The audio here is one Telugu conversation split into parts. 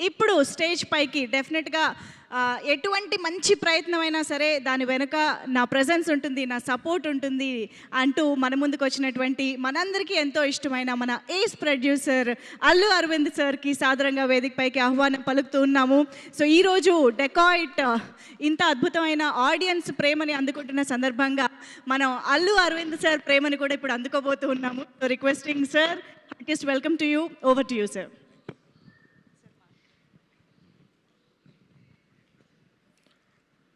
ఇప్పుడు స్టేజ్ పైకి డెఫినెట్గా ఎటువంటి మంచి ప్రయత్నమైనా సరే దాని వెనుక నా ప్రెజెన్స్ ఉంటుంది, నా సపోర్ట్ ఉంటుంది అంటూ మన ముందుకు వచ్చినటువంటి మనందరికీ ఎంతో ఇష్టమైన మన ఏస్ ప్రొడ్యూసర్ అల్లు అరవింద్ సార్కి సాదరంగా వేదిక పైకి ఆహ్వానం పలుకుతూ ఉన్నాము. సో ఈరోజు డెకాయిట్ ఇంత అద్భుతమైన ఆడియన్స్ ప్రేమని అందుకుంటున్న సందర్భంగా మనం అల్లు అరవింద్ సార్ ప్రేమని కూడా ఇప్పుడు అందుకోబోతూ ఉన్నాము. So requesting sir, heartiest welcome to you. Over to you sir.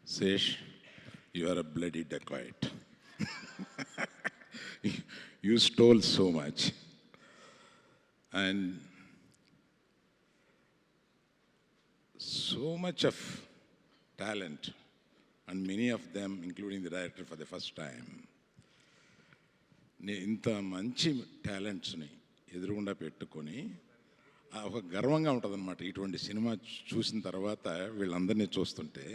Sesh, you are a bloody dacoit. You stole so much. And so much of talent, and many of them, including the director for the first time. ఇంత మంచి టాలెంట్స్ని ఎదురుగుండా పెట్టుకొని ఒక గర్వంగా ఉంటుందన్నమాట. ఇటువంటి సినిమా చూసిన తర్వాత వీళ్ళందరినీ చూస్తుంటే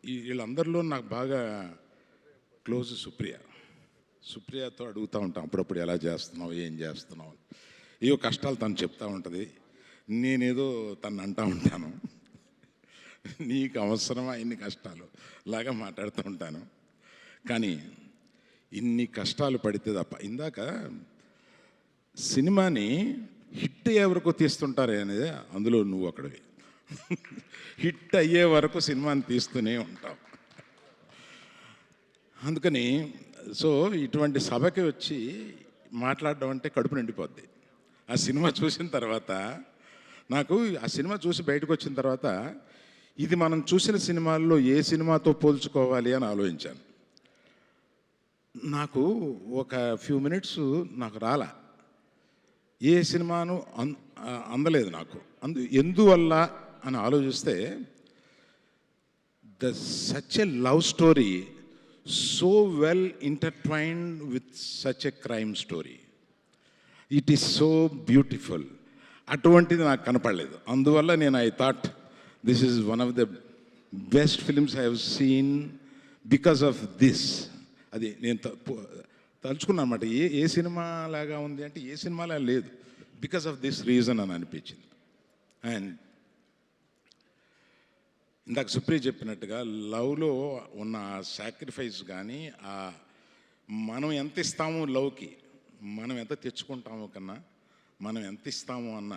వీళ్ళందరిలో నాకు బాగా క్లోజ్ సుప్రియతో అడుగుతూ ఉంటాం అప్పుడప్పుడు, ఎలా చేస్తున్నావు, ఏం చేస్తున్నావు, ఏవో కష్టాలు తను చెప్తూ ఉంటుంది, నేనేదో తను అంటూ ఉంటాను, నీకు అవసరమా ఇన్ని కష్టాలు లాగా మాట్లాడుతూ ఉంటాను. కానీ ఇన్ని కష్టాలు పడితే తప్ప, ఇందాక సినిమాని హిట్ అయ్యే వరకు తీస్తుంటారే అనేది, అందులో నువ్వు ఒకడివి. హిట్ అయ్యే వరకు సినిమాని తీస్తూనే ఉంటాం. అందుకని సో ఇటువంటి సభకి వచ్చి మాట్లాడడం అంటే కడుపు నిండిపోద్ది. ఆ సినిమా చూసిన తర్వాత నాకు, ఆ సినిమా చూసి బయటకు వచ్చిన తర్వాత ఇది మనం చూసిన సినిమాల్లో ఏ సినిమాతో పోల్చుకోవాలి అని ఆలోచించాను. నాకు ఒక ఫ్యూ మినిట్స్ నాకు రాలా, ఏ సినిమాను అందలేదు నాకు. ఎందువల్ల అని ఆలోచిస్తే, such a love story so well intertwined with such a crime story, it is so beautiful. అటువంటిది నాకు కనపడలేదు. అందువల్ల నేను I thought this is one of the best films I have seen because of this. అది నేను తలుచుకున్నాను అనమాట. ఏ సినిమా లాగా ఉంది అంటే ఏ సినిమాలా లేదు, బికాస్ ఆఫ్ దిస్ రీజన్ అని అనిపించింది. అండ్ ఇందాక సుప్రియ చెప్పినట్టుగా లవ్లో ఉన్న సాక్రిఫైస్ కానీ, మనం ఎంత ఇస్తాము లవ్కి, మనం ఎంత తెచ్చుకుంటాము కన్నా మనం ఎంత ఇస్తాము అన్న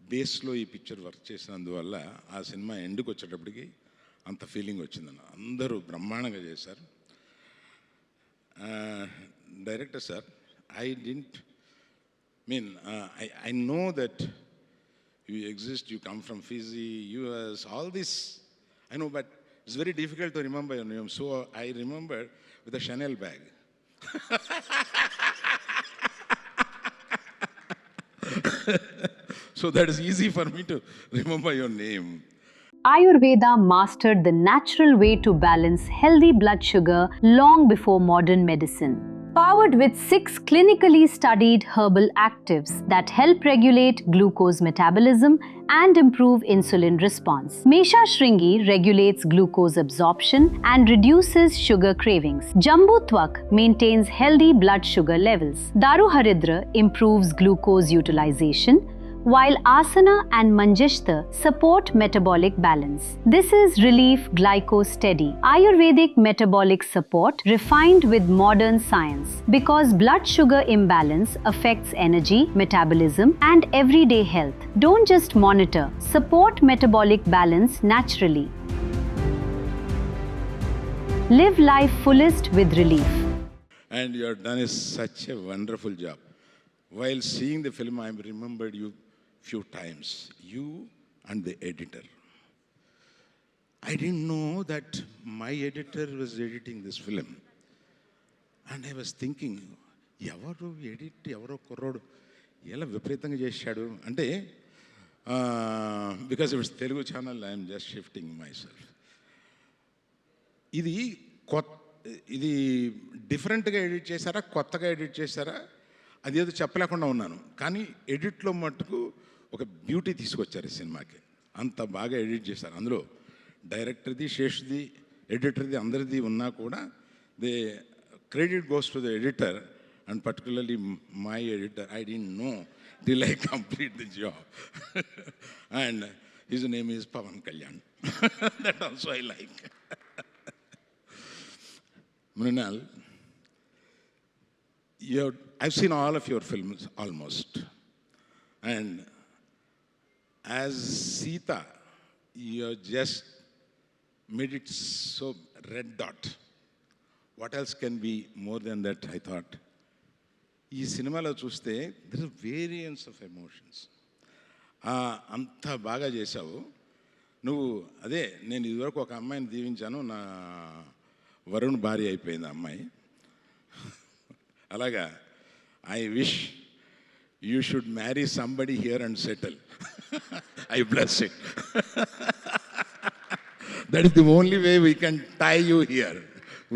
బేస్లో ఈ పిక్చర్ వర్క్ చేసినందువల్ల ఆ సినిమా ఎండుకు వచ్చేటప్పటికి అంత ఫీలింగ్ వచ్చిందన్న. అందరూ బ్రహ్మాండంగా చేశారు. Director sir, I know that you exist, you come from Fiji, US, all this, I know, but it's very difficult to remember your name. So I remember with a Chanel bag. So that is easy for me to remember your name. Ayurveda mastered the natural way to balance healthy blood sugar long before modern medicine. Powered with 6 clinically studied herbal actives that help regulate glucose metabolism and improve insulin response. Mesha Shringi regulates glucose absorption and reduces sugar cravings. Jambu Twak maintains healthy blood sugar levels. Daru Haridra improves glucose utilization, while Asana and Manjishta support metabolic balance. This is Relief Glyco Steady, Ayurvedic metabolic support refined with modern science. Because blood sugar imbalance affects energy, metabolism, and everyday health. Don't just monitor, support metabolic balance naturally. Live life fullest with Relief. And you have done such a wonderful job. While seeing the film, I remembered you few times, you and the editor. I didn't know that my editor was editing this film. And I was thinking, ఎవరు ఎడిట్, ఎవరో కుర్రోడు ఎలా విపరీతంగా చేశాడు అంటే, because it's Telugu channel, I'm just shifting my self. ఇది డిఫరెంట్గా ఎడిట్ చేశారా, కొత్తగా ఎడిట్ చేశారా, అదేదో చెప్పలేకుండా ఉన్నాను. కానీ ఎడిట్లో మట్టుకు ఒక బ్యూటీ తీసుకొచ్చారు ఈ సినిమాకి. అంత బాగా ఎడిట్ చేశారు. అందులో డైరెక్టర్ది, శేష్ది, ఎడిటర్ది అందరిది ఉన్నా కూడా they credit goes to the editor, and particularly my editor. I didn't know till I complete the job. And his name is Pawan Kalyan. That also I like. Mrinal, I've seen all of your films almost. And as Sita, you just made it so red dot. What else can be more than that, I thought. ఈ సినిమాలో చూస్తే there is variance of emotions. అంత బాగా చేశావు నువ్వు. అదే నేను ఇదివరకు ఒక అమ్మాయిని దీవించాను, నా వరుణ్ భార్య అయిపోయింది ఆ అమ్మాయి. అలాగా I wish you should marry somebody here and settle. I bless it. That is the only way we can tie you here.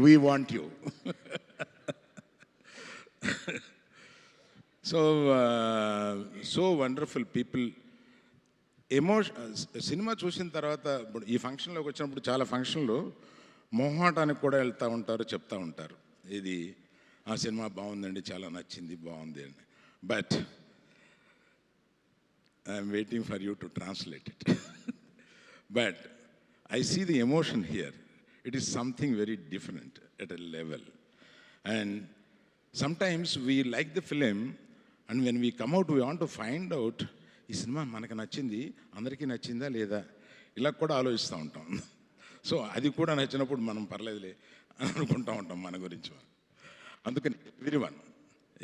We want you. So wonderful people. Cinema చూసిన తర్వాత ఇప్పుడు ఈ ఫంక్షన్లోకి వచ్చినప్పుడు చాలా ఫంక్షన్లు మొహాటానికి కూడా వెళ్తూ ఉంటారు, చెప్తూ ఉంటారు, ఇది ఆ సినిమా బాగుందండి, చాలా నచ్చింది, బాగుంది అని. But I'm waiting for you to translate it. But I see the emotion here. It is something very different at a level. And sometimes we like the film, and when we come out, we want to find out, ఈ సినిమా మనకు నచ్చింది, అందరికీ నచ్చిందా లేదా, ఇలా కూడా ఆలోచిస్తూ ఉంటాం. సో అది కూడా నచ్చినప్పుడు మనం పర్లేదులే అని అనుకుంటూ ఉంటాం మన గురించి. అందుకని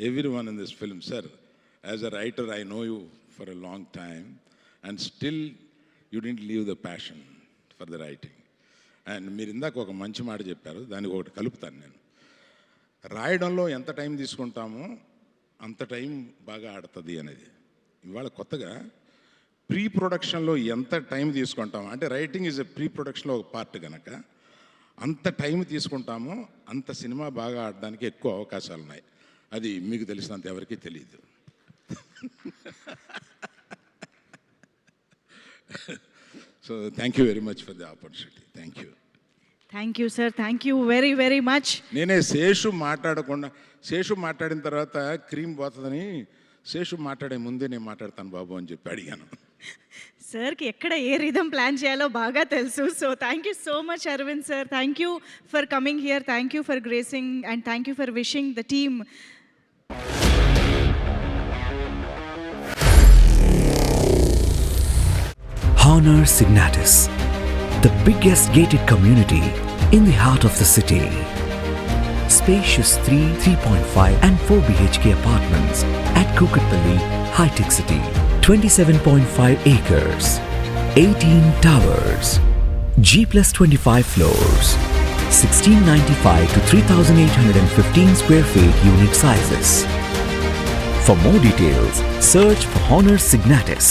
every one in this film, sir, as a writer I know you for a long time, and still you didn't leave the passion for the writing. And మీరు ఇందాక ఒక మంచి మాట చెప్పారు, దానికి ఒకటి కలుపుతాను నేను. రాయడంలో ఎంత టైం తీసుకుంటామో అంత టైం బాగా ఆడుతుంది అనేది. ఇవాళ కొత్తగా ప్రీ ప్రొడక్షన్లో ఎంత టైం తీసుకుంటామో, అంటే రైటింగ్ ఈజ్ ఎ ప్రీ ప్రొడక్షన్లో ఒక పార్ట్ కనుక అంత టైం తీసుకుంటామో అంత సినిమా బాగా ఆడడానికి ఎక్కువ అవకాశాలు ఉన్నాయి. అది మీకు తెలిసినంత ఎవరికీ తెలియదు. So thank you very much for the opportunity. Thank you. Thank you sir, thank you very very much. నేనే శేషు మాట్లాడిన తర్వాత క్రీమ్ పోతుందని శేషు మాట్లాడే ముందే నేను మాట్లాడతాను బాబు అని చెప్పి అడిగాను. సార్కి ఎక్కడ ఏ రిధం ప్లాన్ చేయాలో బాగా తెలుసు. So thank you so much Aravind sir. Thank you for coming here, thank you for gracing, and thank you for wishing the team. Honor Signatus, the biggest gated community in the heart of the city. Spacious 3, 3.5 and 4 BHK apartments at Kukatpalli, High-Tech City. 27.5 acres, 18 towers, G+25 floors, 1695 to 3815 square feet unit sizes. For more details, search for Honor Signatus.